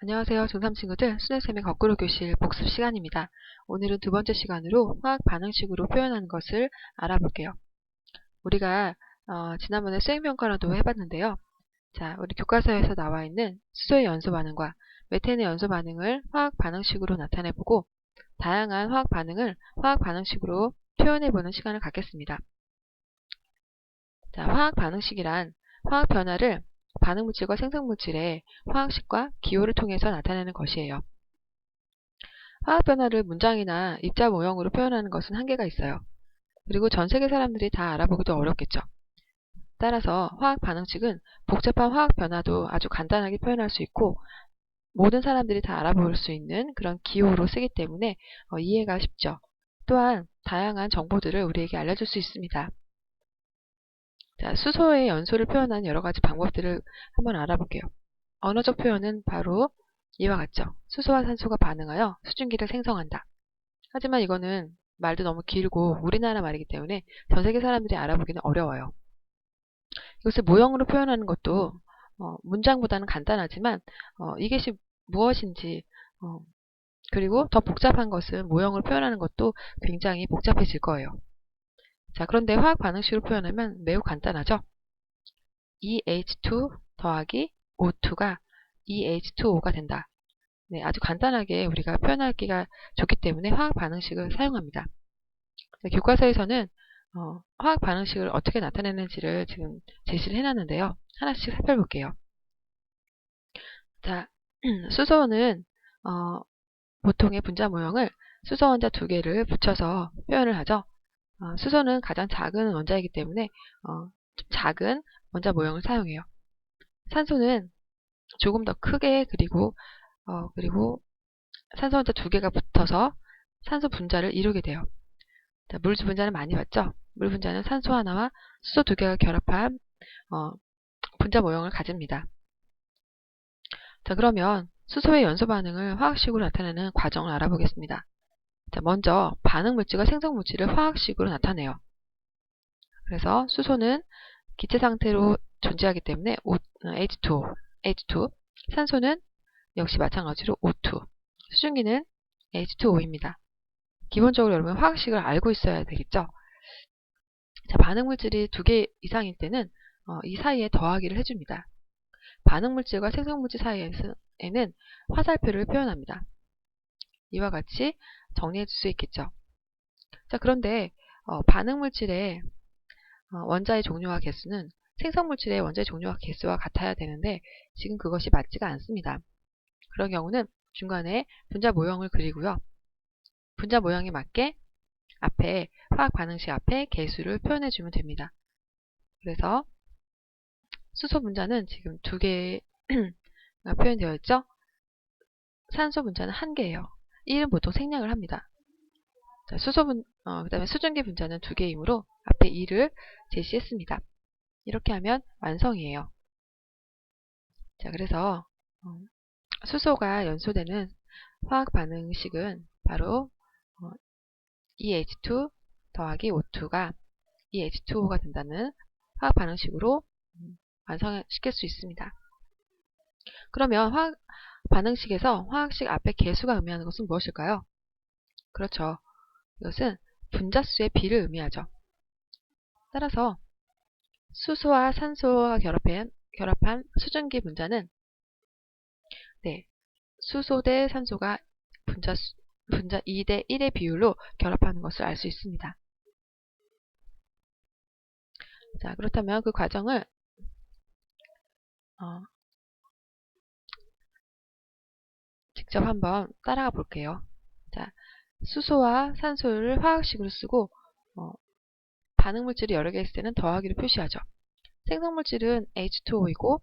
안녕하세요. 중3 친구들 수능쌤의 거꾸로 교실 복습 시간입니다. 오늘은 두 번째 시간으로 화학 반응식으로 표현하는 것을 알아볼게요. 우리가 지난번에 수행평가라도 해봤는데요. 자, 우리 교과서에서 나와 있는 수소의 연소 반응과 메탄의 연소 반응을 화학 반응식으로 나타내보고 다양한 화학 반응을 화학 반응식으로 표현해보는 시간을 갖겠습니다. 자, 화학 반응식이란 화학 변화를 반응물질과 생성물질의 화학식과 기호를 통해서 나타내는 것이에요. 화학 변화를 문장이나 입자 모형으로 표현하는 것은 한계가 있어요. 그리고 전 세계 사람들이 다 알아보기도 어렵겠죠. 따라서 화학 반응식은 복잡한 화학 변화도 아주 간단하게 표현할 수 있고 모든 사람들이 다 알아볼 수 있는 그런 기호로 쓰기 때문에 이해가 쉽죠. 또한 다양한 정보들을 우리에게 알려줄 수 있습니다. 자, 수소의 연소를 표현하는 여러 가지 방법들을 한번 알아볼게요. 언어적 표현은 바로 이와 같죠. 수소와 산소가 반응하여 수증기를 생성한다. 하지만 이거는 말도 너무 길고 우리나라 말이기 때문에 전 세계 사람들이 알아보기는 어려워요. 이것을 모형으로 표현하는 것도 문장보다는 간단하지만 이것이 무엇인지 그리고 더 복잡한 것은 모형으로 표현하는 것도 굉장히 복잡해질 거예요. 자, 그런데 화학 반응식으로 표현하면 매우 간단하죠. EH2 더하기 O2가 EH2O가 된다. 네, 아주 간단하게 우리가 표현하기가 좋기 때문에 화학 반응식을 사용합니다. 교과서에서는 화학 반응식을 어떻게 나타내는지를 지금 제시를 해놨는데요. 하나씩 살펴볼게요. 자, 수소는 보통의 분자 모형을 수소 원자 두 개를 붙여서 표현을 하죠. 수소는 가장 작은 원자이기 때문에 좀 작은 원자 모형을 사용해요. 산소는 조금 더 크게 그리고 산소 원자 두 개가 붙어서 산소 분자를 이루게 돼요. 자, 물 분자는 많이 봤죠? 물 분자는 산소 하나와 수소 두 개가 결합한 분자 모형을 가집니다. 자, 그러면 수소의 연소 반응을 화학식으로 나타내는 과정을 알아보겠습니다. 자, 먼저 반응 물질과 생성 물질을 화학식으로 나타내요. 그래서 수소는 기체 상태로 존재하기 때문에 H2O, 산소는 역시 마찬가지로 O2, 수증기는 H2O입니다. 기본적으로 여러분 화학식을 알고 있어야 되겠죠? 자, 반응 물질이 두 개 이상일 때는 이 사이에 더하기를 해줍니다. 반응 물질과 생성 물질 사이에는 화살표를 표현합니다. 이와 같이 정리해 줄 수 있겠죠. 자, 그런데 반응 물질의 원자의 종류와 개수는 생성 물질의 원자의 종류와 개수와 같아야 되는데 지금 그것이 맞지가 않습니다. 그런 경우는 중간에 분자 모형을 그리고요. 분자 모형에 맞게 앞에 화학 반응식 앞에 개수를 표현해 주면 됩니다. 그래서 수소 분자는 지금 두 개가 표현되어 있죠. 산소 분자는 한 개예요. 1은 보통 생략을 합니다. 자, 그다음에 수증기 분자는 두 개이므로 앞에 2를 제시했습니다. 이렇게 하면 완성이에요. 자, 그래서 수소가 연소되는 화학 반응식은 바로 EH2 더하기 O2가 EH2O가 된다는 화학 반응식으로 완성시킬 수 있습니다. 그러면 화학 반응식에서 화학식 앞에 개수가 의미하는 것은 무엇일까요? 그렇죠. 이것은 분자수의 비를 의미하죠. 따라서 수소와 산소가 결합한 수증기 분자는 수소 대 산소가 분자 2대 1의 비율로 결합하는 것을 알 수 있습니다. 자, 그렇다면 그 과정을 직접 한번 따라가 볼게요. 자, 수소와 산소를 화학식으로 쓰고 반응물질이 여러 개 있을 때는 더하기로 표시하죠. 생성물질은 H2O이고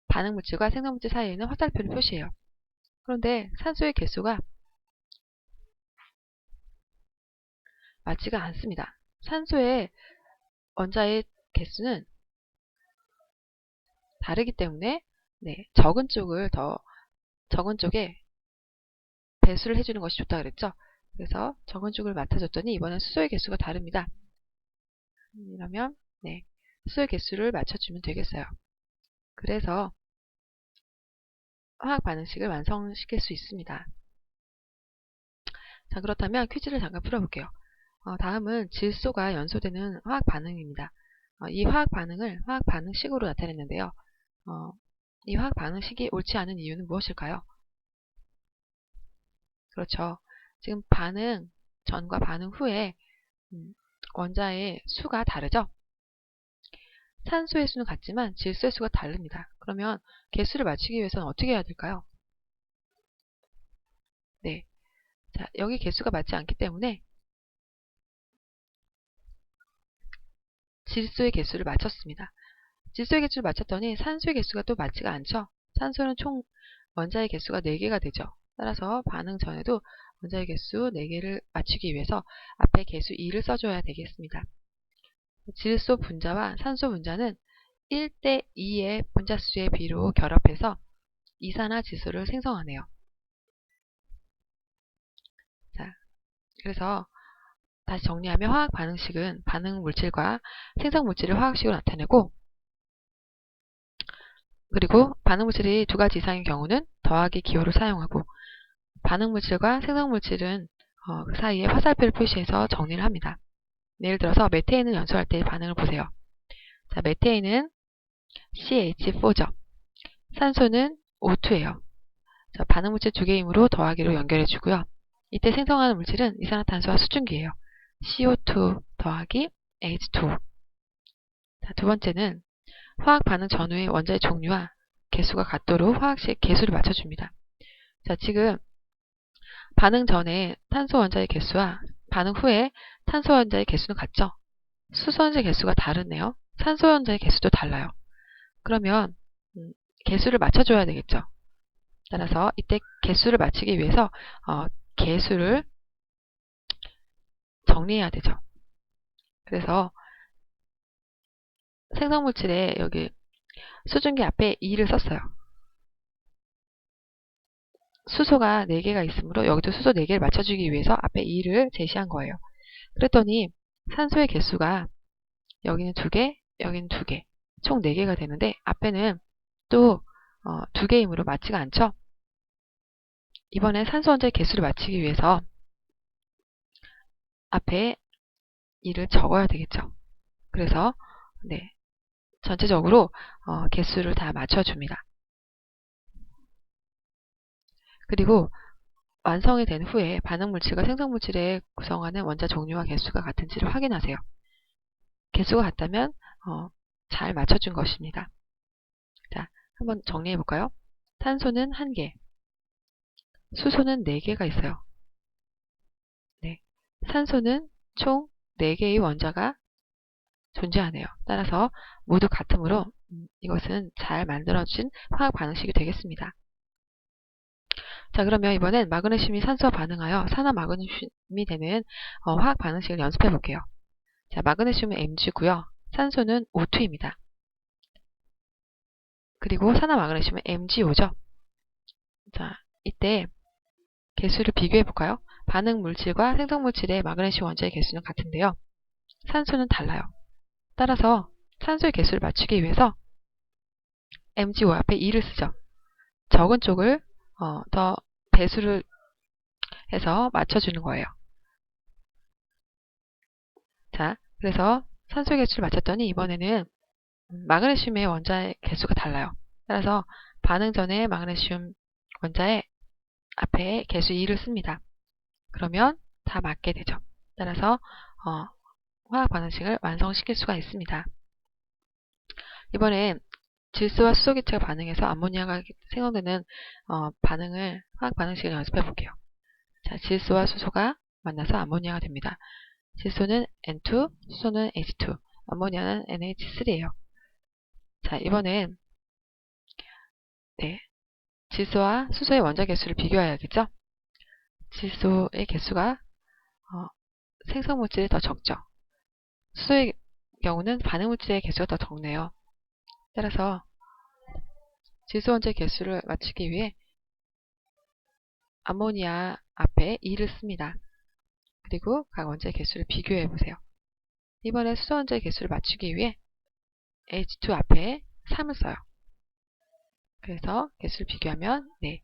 반응물질과 생성물질 사이에는 화살표를 표시해요. 그런데 산소의 개수가 맞지가 않습니다. 산소의 원자의 개수는 다르기 때문에 적은 쪽에 배수를 해주는 것이 좋다 그랬죠. 그래서 적은 쪽을 맡아줬더니 이번엔 수소의 개수가 다릅니다. 이러면 수소의 개수를 맞춰주면 되겠어요. 그래서 화학 반응식을 완성시킬 수 있습니다. 자, 그렇다면 퀴즈를 잠깐 풀어볼게요. 다음은 질소가 연소되는 화학 반응입니다. 이 화학 반응을 화학 반응식으로 나타냈는데요. 이 화학 반응식이 옳지 않은 이유는 무엇일까요? 그렇죠. 지금 반응 전과 반응 후에 원자의 수가 다르죠? 산소의 수는 같지만 질소의 수가 다릅니다. 그러면 개수를 맞추기 위해서는 어떻게 해야 될까요? 네. 자, 여기 개수가 맞지 않기 때문에 질소의 개수를 맞췄습니다. 질소의 개수를 맞췄더니 산소의 개수가 또 맞지가 않죠. 산소는 총 원자의 개수가 4개가 되죠. 따라서 반응 전에도 원자의 개수 4개를 맞추기 위해서 앞에 개수 2를 써줘야 되겠습니다. 질소 분자와 산소 분자는 1대 2의 분자수의 비로 결합해서 이산화질소를 생성하네요. 자, 그래서 다시 정리하면 화학 반응식은 반응 물질과 생성 물질을 화학식으로 나타내고, 그리고 반응 물질이 2가지 이상인 경우는 더하기 기호를 사용하고, 반응 물질과 생성 물질은 그 사이에 화살표를 표시해서 정리를 합니다. 예를 들어서 메테인을 연소할 때의 반응을 보세요. 자, 메테인은 CH4죠. 산소는 O2예요. 자, 반응 물질 2개이므로 더하기로 연결해 주고요. 이때 생성하는 물질은 이산화탄소와 수증기예요. CO2 더하기 H2. 자, 두 번째는 화학 반응 전후의 원자의 종류와 개수가 같도록 화학식 개수를 맞춰줍니다. 자, 지금 반응 전에 탄소 원자의 개수와 반응 후에 탄소 원자의 개수는 같죠? 수소 원자의 개수가 다르네요. 산소 원자의 개수도 달라요. 그러면 개수를 맞춰줘야 되겠죠. 따라서 이때 개수를 맞추기 위해서 개수를 정리해야 되죠. 그래서 생성물질에 여기 수증기 앞에 2를 썼어요. 수소가 4개가 있으므로 여기도 수소 4개를 맞춰주기 위해서 앞에 2를 제시한 거예요. 그랬더니 산소의 개수가 여기는 2개, 여기는 2개, 총 4개가 되는데 앞에는 또 2개이므로 맞지가 않죠. 이번엔 산소 원자의 개수를 맞추기 위해서 앞에 2를 적어야 되겠죠. 그래서 네, 전체적으로 개수를 다 맞춰줍니다. 그리고 완성이 된 후에 반응물질과 생성물질의 구성하는 원자 종류와 개수가 같은지를 확인하세요. 개수가 같다면 잘 맞춰준 것입니다. 자, 한번 정리해 볼까요? 탄소는 1개, 수소는 4개가 있어요. 네, 산소는 총 4개의 원자가 존재하네요. 따라서 모두 같으므로 이것은 잘 만들어진 화학 반응식이 되겠습니다. 자, 그러면 이번엔 마그네슘이 산소와 반응하여 산화 마그네슘이 되는 화학 반응식을 연습해 볼게요. 자, 마그네슘은 Mg고요. 산소는 O2입니다. 그리고 산화 마그네슘은 MgO죠. 자, 이때 개수를 비교해 볼까요? 반응 물질과 생성 물질의 마그네슘 원자의 개수는 같은데요. 산소는 달라요. 따라서 산소의 개수를 맞추기 위해서 MgO 앞에 2를 쓰죠. 적은 쪽을 더 배수를 해서 맞춰주는 거예요. 자, 그래서 산소의 개수를 맞췄더니 이번에는 마그네슘의 원자의 개수가 달라요. 따라서 반응 전에 마그네슘 원자의 앞에 개수 2를 씁니다. 그러면 다 맞게 되죠. 따라서 화학 반응식을 완성시킬 수가 있습니다. 이번엔 질소와 수소 기체가 반응해서 암모니아가 생성되는 화학 반응식을 연습해 볼게요. 자, 질소와 수소가 만나서 암모니아가 됩니다. 질소는 N2, 수소는 H2, 암모니아는 NH3예요. 자, 이번엔 네, 질소와 수소의 원자 개수를 비교해야겠죠? 질소의 개수가 생성물질이 더 적죠. 수소의 경우는 반응물질의 개수가 더 적네요. 따라서 질소 원자의 개수를 맞추기 위해 암모니아 앞에 2를 씁니다. 그리고 각 원자의 개수를 비교해 보세요. 이번에 수소 원자의 개수를 맞추기 위해 H2 앞에 3을 써요. 그래서 개수를 비교하면 네.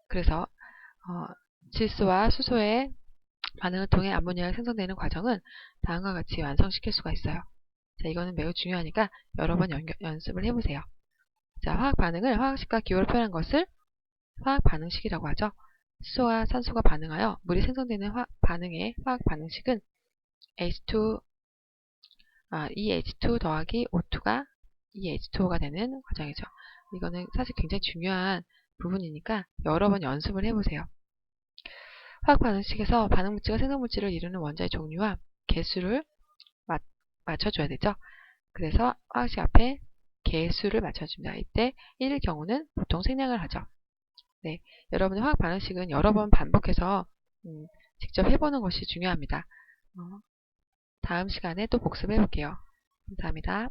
그래서 질소와 수소의 반응을 통해 암모니아가 생성되는 과정은 다음과 같이 완성시킬 수가 있어요. 자, 이거는 매우 중요하니까 여러 번 연습을 해보세요. 자, 화학 반응을 화학식과 기호로 표현한 것을 화학 반응식이라고 하죠. 수소와 산소가 반응하여 물이 생성되는 반응의 화학 반응식은 H2, EH2 더하기 O2가 EH2O가 되는 과정이죠. 이거는 사실 굉장히 중요한 부분이니까 여러 번 연습을 해보세요. 화학 반응식에서 반응물질과 생성물질을 이루는 원자의 종류와 개수를 맞춰줘야 되죠. 그래서 화학식 앞에 개수를 맞춰줍니다. 이때 1일 경우는 보통 생략을 하죠. 네, 여러분의 화학 반응식은 여러 번 반복해서 직접 해보는 것이 중요합니다. 다음 시간에 또 복습해 볼게요. 감사합니다.